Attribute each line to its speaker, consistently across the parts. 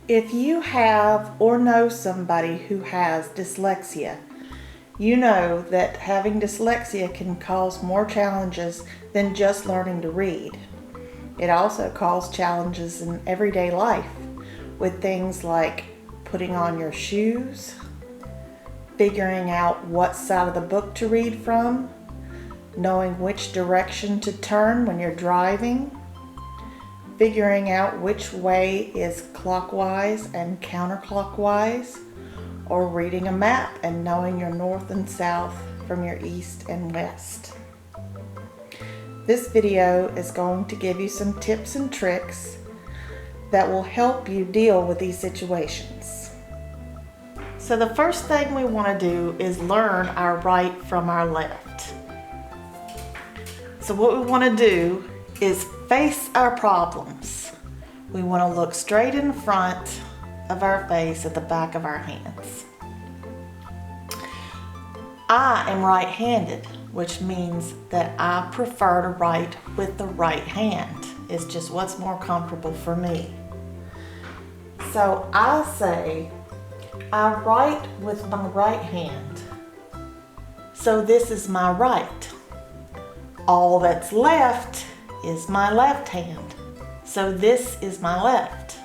Speaker 1: If you have or know somebody who has dyslexia, you know that having dyslexia can cause more challenges than just learning to read. It also causes challenges in everyday life with things like putting on your shoes, figuring out what side of the book to read from, knowing which direction to turn when you're driving, figuring out which way is clockwise and counterclockwise, or reading a map and knowing your north and south from your east and west. This video is going to give you some tips and tricks that will help you deal with these situations. So the first thing we want to do is learn our right from our left. So what we want to do is face our problems. We want to look straight in front of our face at the back of our hands. I am right-handed, which means that I prefer to write with the right hand. It's just what's more comfortable for me. So I say, I write with my right hand. So this is my right. All that's left is my left hand. So this is my left.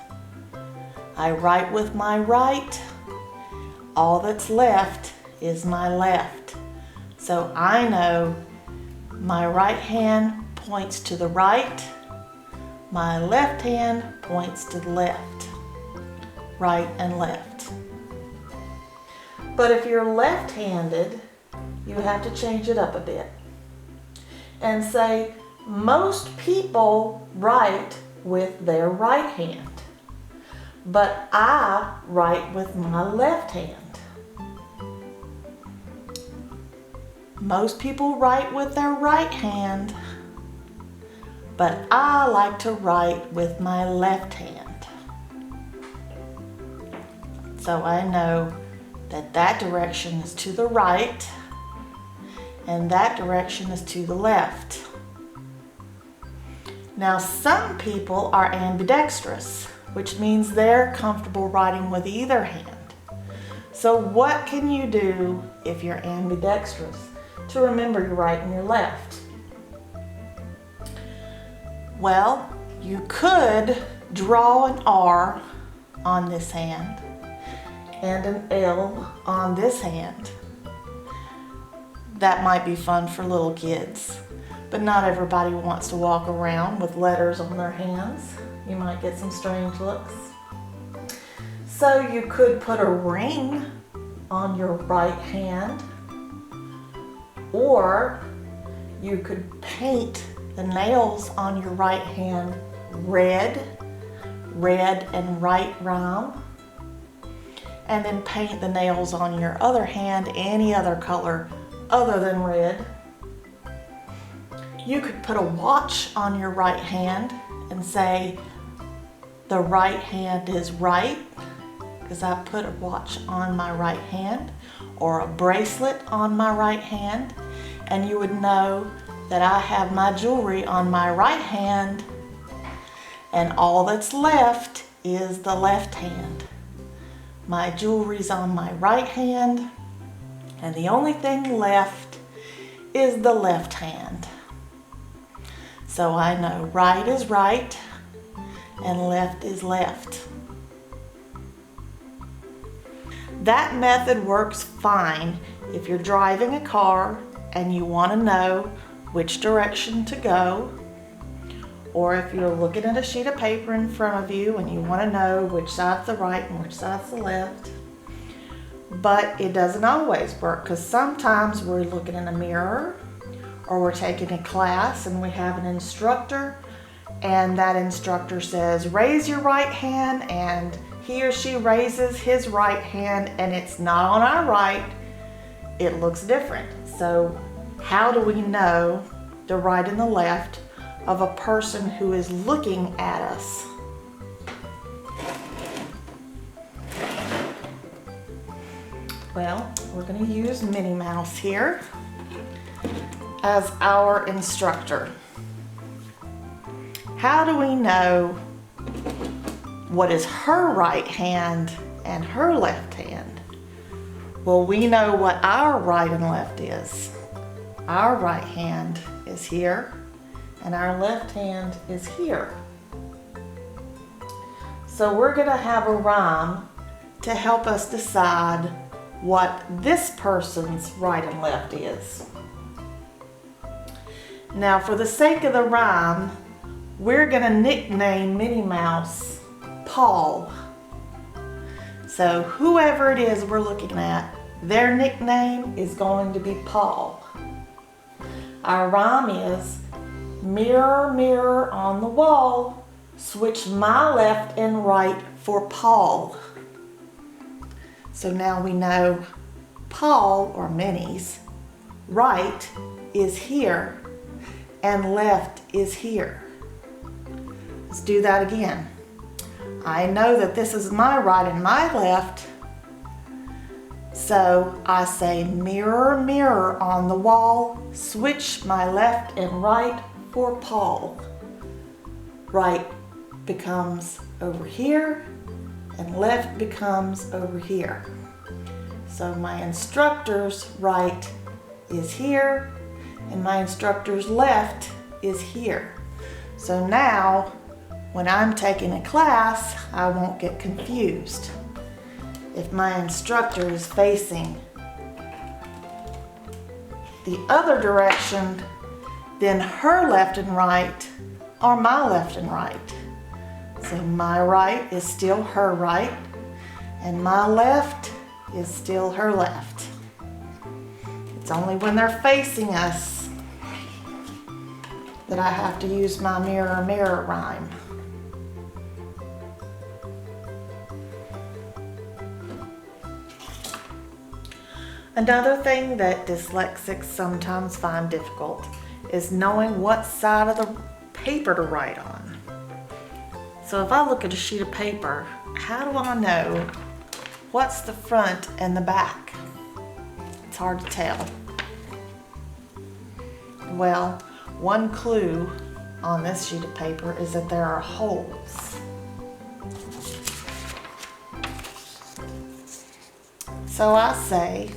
Speaker 1: I write with my right. All that's left is my left. So I know my right hand points to the right. My left hand points to the left. Right and left. But if you're left-handed, you have to change it up a bit and say, most people write with their right hand, but I write with my left hand. Most people write with their right hand, but I like to write with my left hand. So I know that that direction is to the right and that direction is to the left. Now, some people are ambidextrous, which means they're comfortable writing with either hand. So what can you do if you're ambidextrous to remember your right and your left? Well, you could draw an R on this hand and an L on this hand. That might be fun for little kids. But not everybody wants to walk around with letters on their hands. You might get some strange looks. So you could put a ring on your right hand, or you could paint the nails on your right hand red and right rhyme, and then paint the nails on your other hand any other color other than red. You could put a watch on your right hand and say, the right hand is right, because I put a watch on my right hand, or a bracelet on my right hand, and you would know that I have my jewelry on my right hand, and all that's left is the left hand. My jewelry's on my right hand, and the only thing left is the left hand. So I know right is right and left is left. That method works fine if you're driving a car and you want to know which direction to go, or if you're looking at a sheet of paper in front of you and you want to know which side's the right and which side's the left. But it doesn't always work, because sometimes we're looking in a mirror, or we're taking a class and we have an instructor, and that instructor says, raise your right hand, and he or she raises his right hand and it's not on our right, it looks different. So how do we know the right and the left of a person who is looking at us? Well, we're going to use Minnie Mouse here as our instructor. How do we know what is her right hand and her left hand? Well, we know what our right and left is. Our right hand is here and our left hand is here. So we're going to have a rhyme to help us decide what this person's right and left is. Now, for the sake of the rhyme, we're going to nickname Minnie Mouse Paul. So whoever it is we're looking at, their nickname is going to be Paul. Our rhyme is, mirror, mirror on the wall, switch my left and right for Paul. So now we know Paul, or Minnie's, right is here and left is here. Let's do that again. I know that this is my right and my left, so I say, mirror, mirror on the wall, switch my left and right for Paul. Right becomes over here and left becomes over here. So my instructor's right is here and my instructor's left is here. So now when I'm taking a class, I won't get confused. If my instructor is facing the other direction, then her left and right are my left and right. So my right is still her right, and my left is still her left. It's only when they're facing us that I have to use my mirror, mirror rhyme. Another thing that dyslexics sometimes find difficult is knowing what side of the paper to write on. So if I look at a sheet of paper, how do I know what's the front and the back? It's hard to tell. Well, one clue on this sheet of paper is that there are holes. So I say,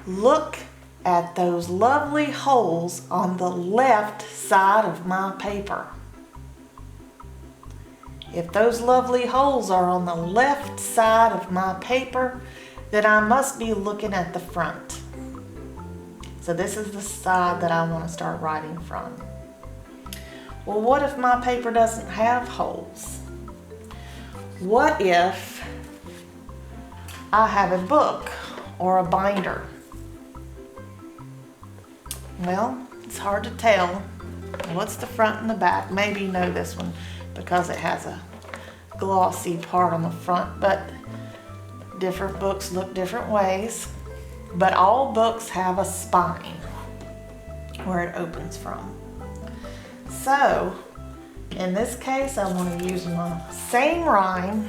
Speaker 1: look at those lovely holes on the left side of my paper. If those lovely holes are on the left side of my paper, then I must be looking at the front. So this is the side that I want to start writing from. Well, what if my paper doesn't have holes? What if I have a book or a binder? Well, it's hard to tell. What's the front and the back? Maybe you know this one because it has a glossy part on the front, but different books look different ways. But all books have a spine where it opens from. So, in this case, I want to use my same rhyme,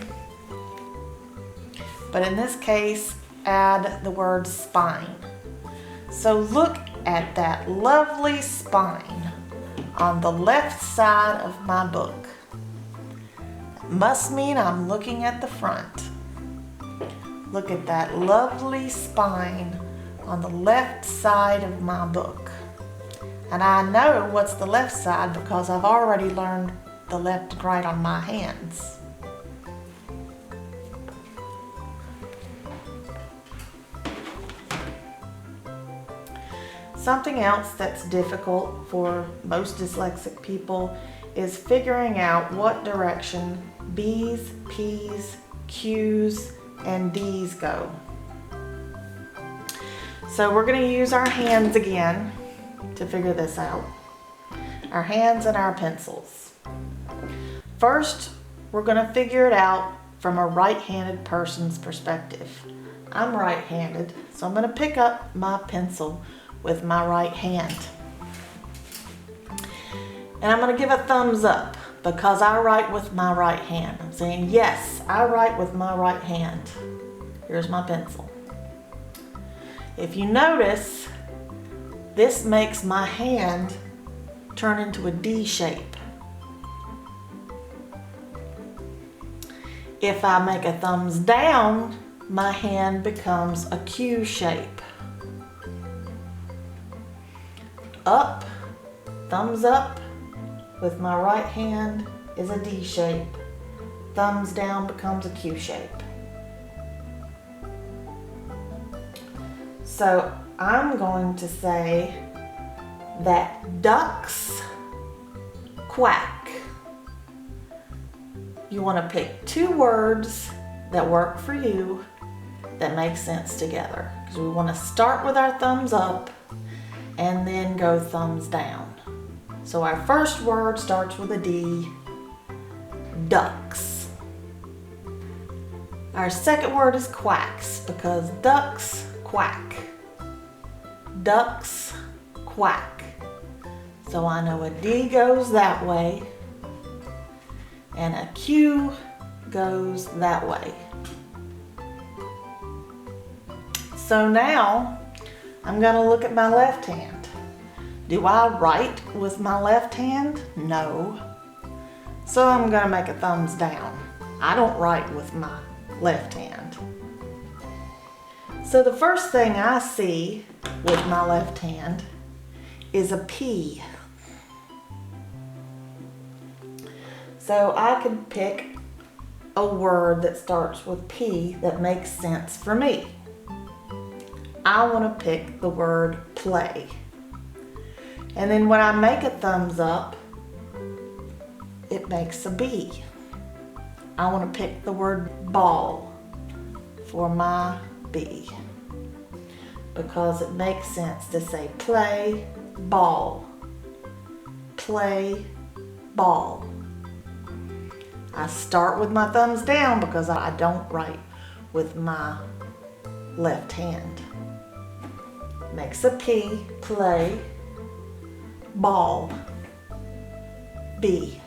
Speaker 1: but in this case, add the word spine. So look at that lovely spine on the left side of my book. It must mean I'm looking at the front. Look at that lovely spine on the left side of my book. And I know what's the left side because I've already learned the left and right on my hands. Something else that's difficult for most dyslexic people is figuring out what direction B's, P's, Q's, and D's go. So we're going to use our hands again to figure this out. Our hands and our pencils. First, we're going to figure it out from a right-handed person's perspective. I'm right-handed, so I'm going to pick up my pencil with my right hand. And I'm going to give a thumbs up because I write with my right hand. I'm saying, yes, I write with my right hand. Here's my pencil. If you notice, this makes my hand turn into a D shape. If I make a thumbs down, my hand becomes a Q shape. Up, thumbs up with my right hand is a D shape. Thumbs down becomes a Q shape. So I'm going to say that ducks quack. You want to pick two words that work for you that make sense together. Because we want to start with our thumbs up and then go thumbs down. So our first word starts with a D, ducks. Our second word is quacks because ducks quack. Ducks quack. So I know a D goes that way and a Q goes that way. So now I'm going to look at my left hand. Do I write with my left hand? No. So I'm going to make a thumbs down. I don't write with my left hand. So the first thing I see with my left hand is a P. So I can pick a word that starts with P that makes sense for me. I want to pick the word play. And then when I make a thumbs up, it makes a B. I want to pick the word ball for my B because it makes sense to say play, ball. Play, ball. I start with my thumbs down because I don't write with my left hand. Makes a P, play, ball, B,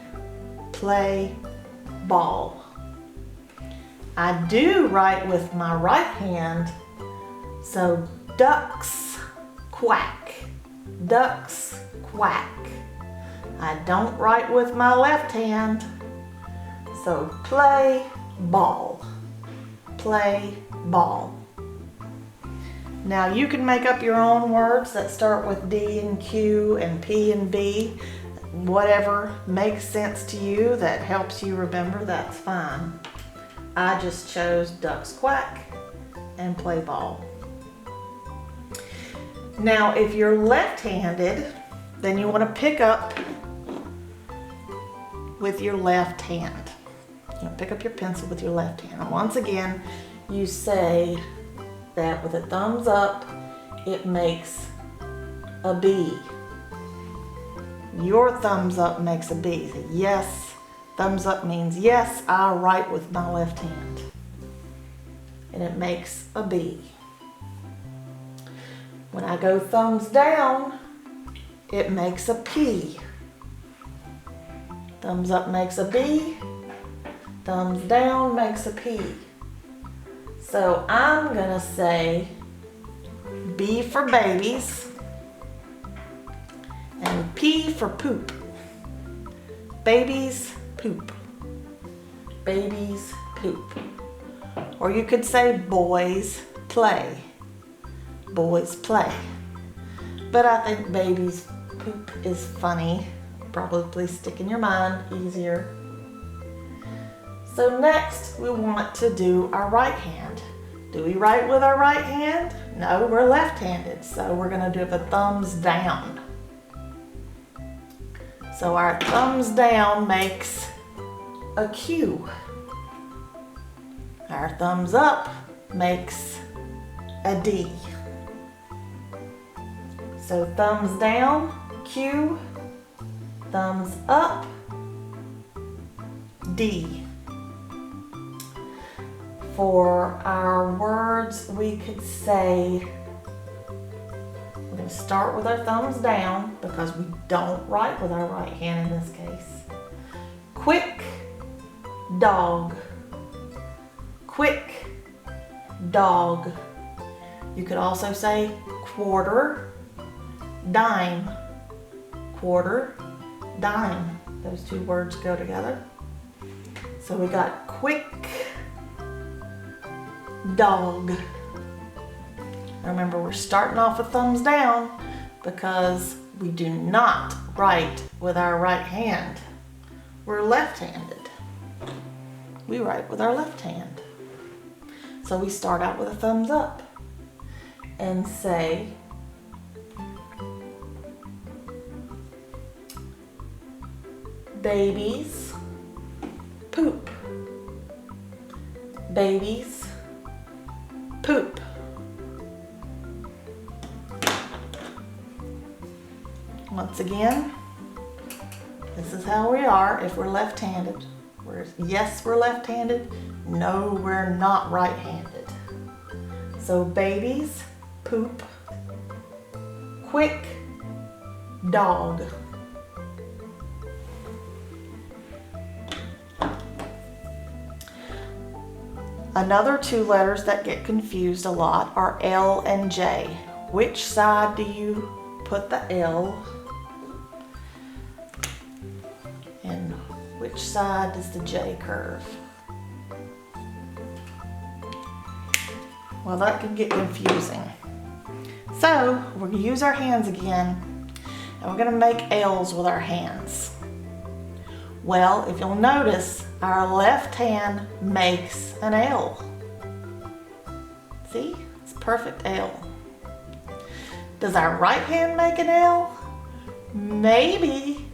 Speaker 1: play, ball. I do write with my right hand, so ducks quack, ducks quack. I don't write with my left hand, so play, ball, play, ball. Now you can make up your own words that start with D and Q and P and B. Whatever makes sense to you that helps you remember, that's fine. I just chose ducks quack and play ball. Now if you're left-handed, then you want to pick up with your left hand. You pick up your pencil with your left hand. And once again, you say that with a thumbs up, it makes a B. Your thumbs up makes a B. So yes, thumbs up means yes, I write with my left hand. And it makes a B. When I go thumbs down, it makes a P. Thumbs up makes a B. Thumbs down makes a P. So I'm gonna say B for babies and P for poop. Babies poop. Babies poop. Or you could say boys play. Boys play. But I think babies poop is funny. Probably stick in your mind easier. So next we want to do our right hand. Do we write with our right hand? No, we're left-handed, so we're going to do the thumbs down. So our thumbs down makes a Q. Our thumbs up makes a D. So thumbs down, Q, thumbs up, D. For our words, we could say, we're going to start with our thumbs down because we don't write with our right hand in this case. Quick dog. Quick dog. You could also say quarter, dime. Quarter, dime. Those two words go together. So we got quick dog. Remember, we're starting off with thumbs down because we do not write with our right hand. We're left-handed. We write with our left hand. So we start out with a thumbs up and say, babies poop. Babies poop. Once again, this is how we are if we're left-handed. Yes, we're left-handed. No, we're not right-handed. So babies poop. Quick dog. Another two letters that get confused a lot are L and J. Which side do you put the L? And which side does the J curve? Well, that can get confusing. So we're going to use our hands again, and we're going to make L's with our hands. Well, if you'll notice, our left hand makes an L. See? It's a perfect L. Does our right hand make an L? Maybe.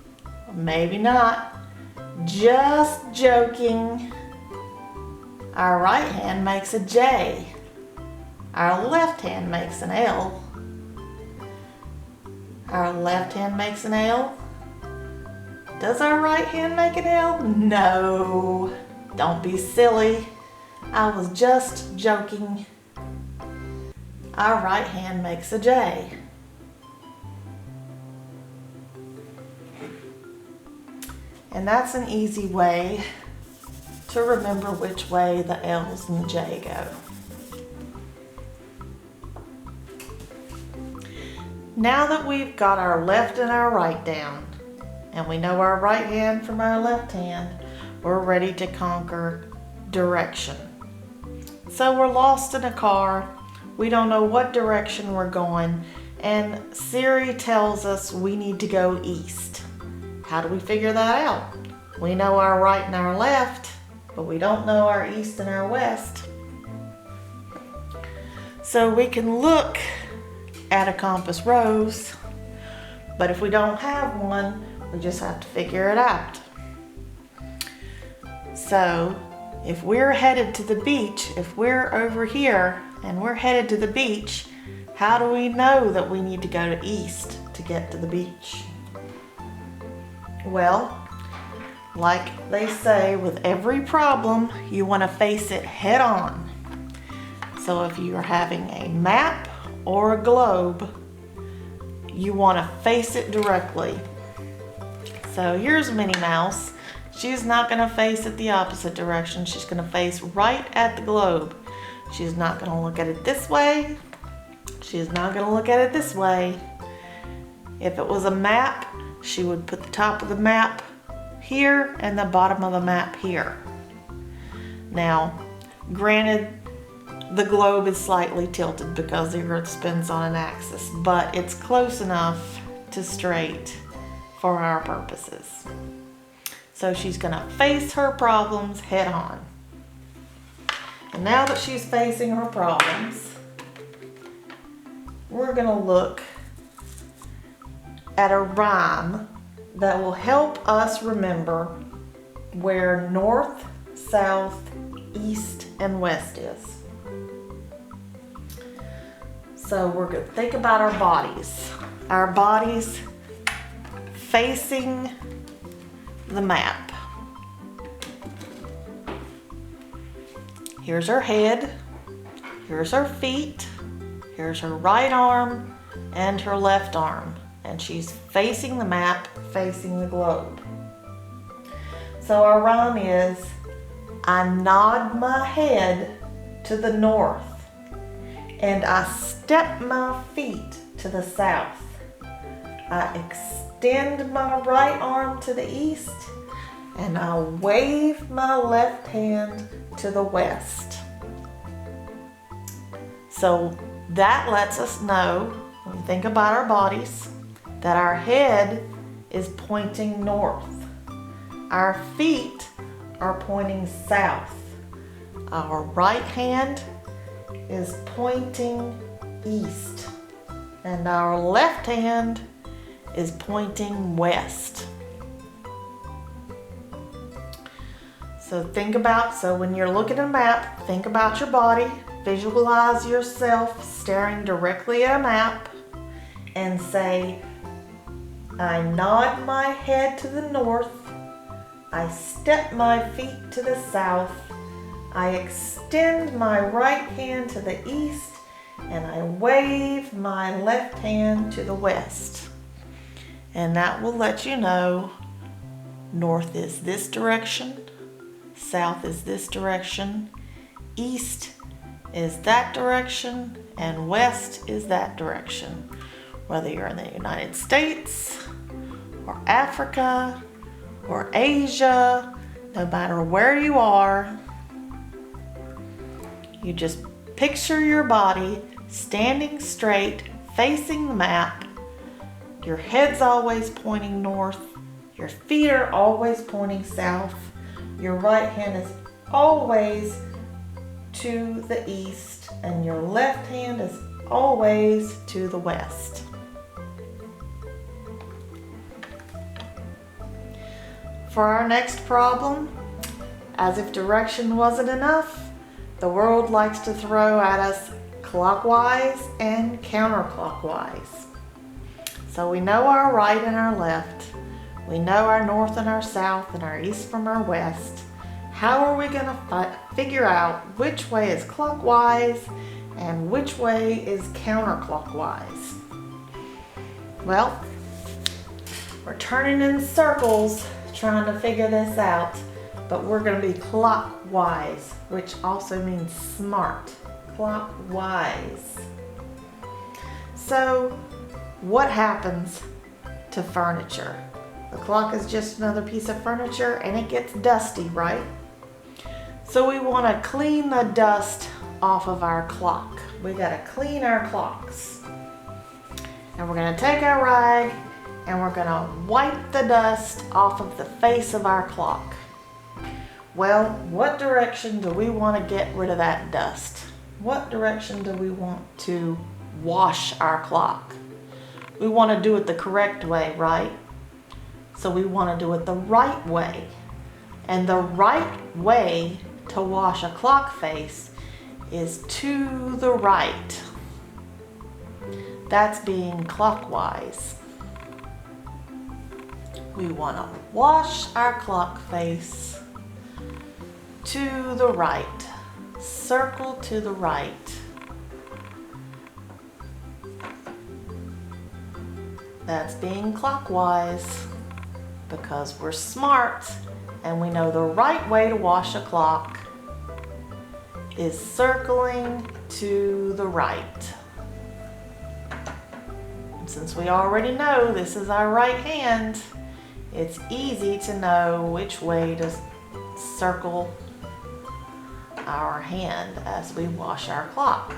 Speaker 1: Maybe not. Just joking. Our right hand makes a J. Our left hand makes an L. Our left hand makes an L. Does our right hand make an L? No. Don't be silly. I was just joking. Our right hand makes a J. And that's an easy way to remember which way the L's and the J go. Now that we've got our left and our right down, and we know our right hand from our left hand, we're ready to conquer direction. So we're lost in a car, we don't know what direction we're going, and Siri tells us we need to go east. How do we figure that out? We know our right and our left, but we don't know our east and our west. So we can look at a compass rose, but if we don't have one, we just have to figure it out. So if we're headed to the beach, if we're over here and we're headed to the beach, how do we know that we need to go to east to get to the beach? Well, like they say, with every problem, you want to face it head on. So if you're having a map or a globe, you want to face it directly. So here's Minnie Mouse. She's not going to face it the opposite direction. She's going to face right at the globe. She's not going to look at it this way. She's not going to look at it this way. If it was a map, she would put the top of the map here and the bottom of the map here. Now, granted, the globe is slightly tilted because the Earth spins on an axis, but it's close enough to straight for our purposes. So she's going to face her problems head on. And now that she's facing her problems, we're going to look at a rhyme that will help us remember where north, south, east, and west is. So we're going to think about our bodies. Our bodies facing the map. Here's her head, here's her feet, here's her right arm and her left arm. And she's facing the map, facing the globe. So our rhyme is, I nod my head to the north, and I step my feet to the south. I extend my right arm to the east, and I'll wave my left hand to the west. So that lets us know, when we think about our bodies, that our head is pointing north. Our feet are pointing south. Our right hand is pointing east. And our left hand is pointing west. So when you're looking at a map, think about your body, visualize yourself staring directly at a map, and say, I nod my head to the north, I step my feet to the south, I extend my right hand to the east, and I wave my left hand to the west. And that will let you know north is this direction, south is this direction, east is that direction, and west is that direction. Whether you're in the United States, or Africa, or Asia, no matter where you are, you just picture your body standing straight, facing the map. Your head's always pointing north, your feet are always pointing south, your right hand is always to the east, and your left hand is always to the west. For our next problem, as if direction wasn't enough, the world likes to throw at us clockwise and counterclockwise. So we know our right and our left. We know our north and our south and our east from our west. How are we going to figure out which way is clockwise and which way is counterclockwise? Well, we're turning in circles trying to figure this out, but we're going to be clockwise, which also means smart. Clockwise. So, what happens to furniture? The clock is just another piece of furniture and it gets dusty, right? So we want to clean the dust off of our clock. We got to clean our clocks. And we're going to take our rag and we're going to wipe the dust off of the face of our clock. Well, what direction do we want to get rid of that dust? What direction do we want to wash our clock? We want to do it the correct way, right? So we want to do it the right way. And the right way to wash a clock face is to the right. That's being clockwise. We want to wash our clock face to the right. Circle to the right. That's being clockwise because we're smart and we know the right way to wash a clock is circling to the right. And since we already know this is our right hand, it's easy to know which way to circle our hand as we wash our clock.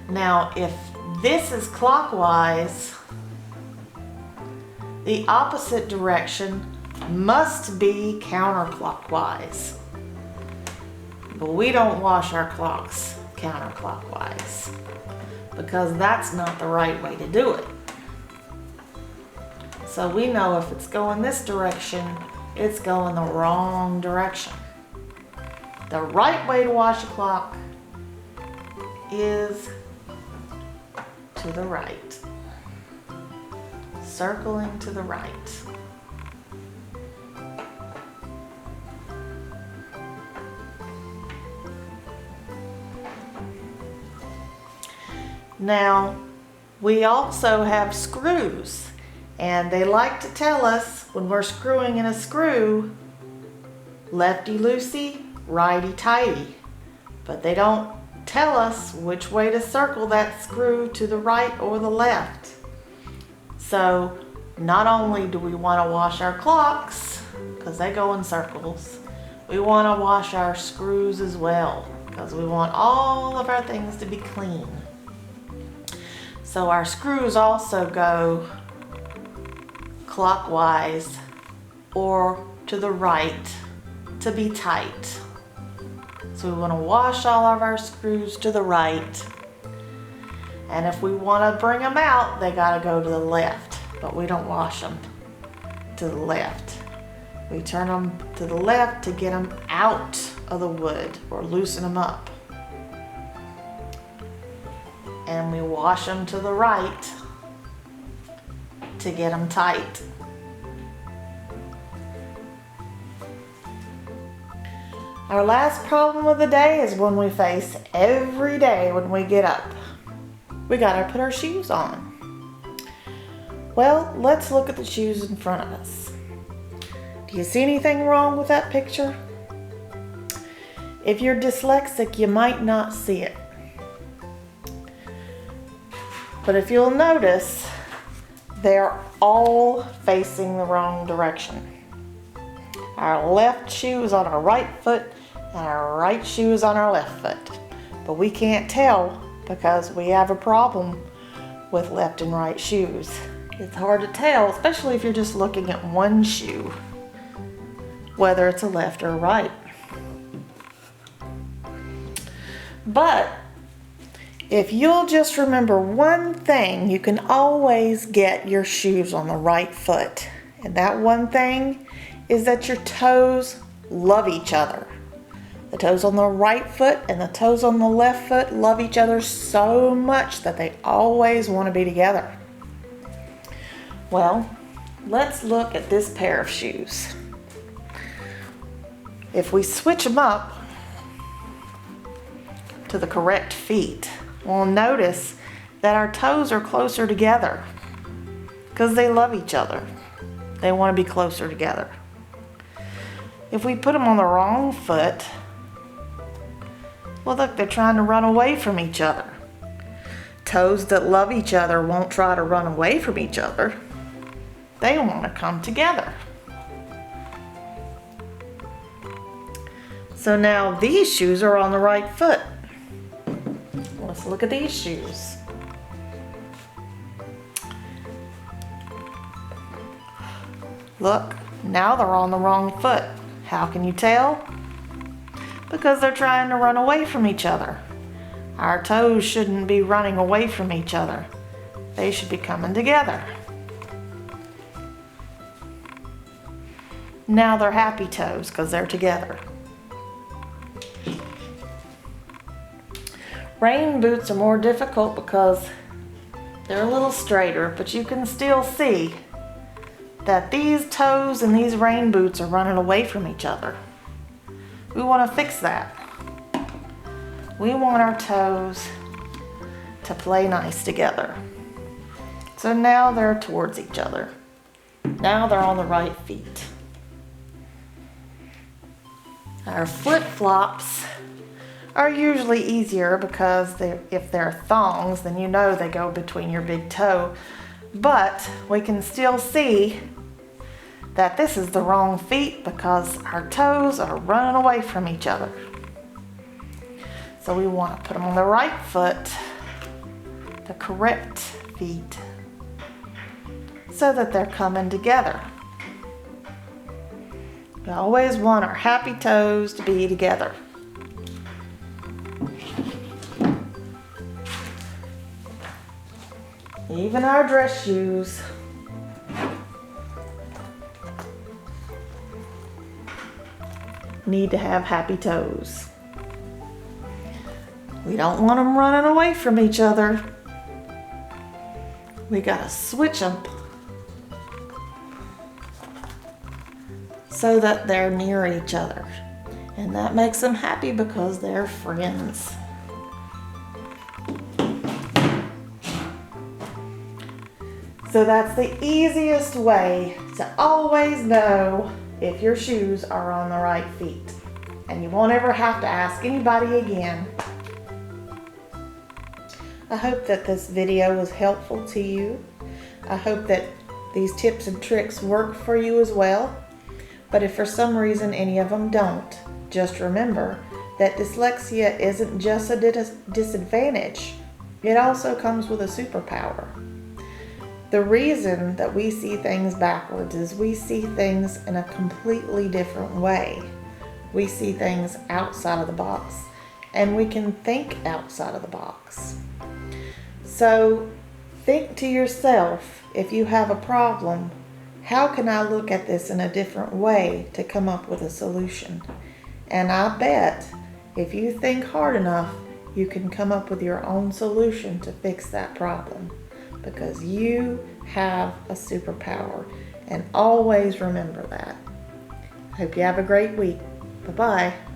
Speaker 1: Now, if this is clockwise, the opposite direction must be counterclockwise. But we don't wash our clocks counterclockwise because that's not the right way to do it. So we know if it's going this direction, it's going the wrong direction. The right way to wash a clock is to the right. Circling to the right. Now, we also have screws, and they like to tell us when we're screwing in a screw, lefty-loosey, righty-tighty, but they don't tell us which way to circle that screw to the right or the left. So not only do we want to wash our clocks, because they go in circles, we want to wash our screws as well, because we want all of our things to be clean. So our screws also go clockwise or to the right to be tight. So we want to wash all of our screws to the right. And if we want to bring them out, they got to go to the left. But we don't wash them to the left. We turn them to the left to get them out of the wood or loosen them up. And we wash them to the right to get them tight. Our last problem of the day is one we face every day when we get up. We gotta put our shoes on. Well, let's look at the shoes in front of us. Do you see anything wrong with that picture? If you're dyslexic, you might not see it. But if you'll notice, they're all facing the wrong direction. Our left shoe is on our right foot and our right shoe is on our left foot. But we can't tell because we have a problem with left and right shoes. It's hard to tell, especially if you're just looking at one shoe, whether it's a left or a right. But if you'll just remember one thing, you can always get your shoes on the right foot. And that one thing is that your toes love each other. The toes on the right foot and the toes on the left foot love each other so much that they always want to be together. Well, let's look at this pair of shoes. If we switch them up to the correct feet, we'll notice that our toes are closer together because they love each other. They want to be closer together. If we put them on the wrong foot, well, look, they're trying to run away from each other. Toes that love each other won't try to run away from each other. They want to come together. So now these shoes are on the right foot. Let's look at these shoes. Look, now they're on the wrong foot. How can you tell? Because they're trying to run away from each other. Our toes shouldn't be running away from each other. They should be coming together. Now they're happy toes because they're together. Rain boots are more difficult because they're a little straighter, but you can still see that these toes and these rain boots are running away from each other. We want to fix that. We want our toes to play nice together. So now they're towards each other. Now they're on the right feet. Our flip-flops are usually easier because if they're thongs, then you know they go between your big toe. But we can still see that this is the wrong feet because our toes are running away from each other. So we want to put them on the right foot, the correct feet, so that they're coming together. We always want our happy toes to be together. Even our dress shoes. Need to have happy toes. We don't want them running away from each other. We gotta switch them so that they're near each other. And that makes them happy because they're friends. So that's the easiest way to always know if your shoes are on the right feet. And you won't ever have to ask anybody again. I hope that this video was helpful to you. I hope that these tips and tricks work for you as well. But if for some reason any of them don't, just remember that dyslexia isn't just a disadvantage. It also comes with a superpower. The reason that we see things backwards is we see things in a completely different way. We see things outside of the box, and we can think outside of the box. So think to yourself, if you have a problem, how can I look at this in a different way to come up with a solution? And I bet if you think hard enough, you can come up with your own solution to fix that problem, because you have a superpower, and always remember that. I hope you have a great week. Bye-bye.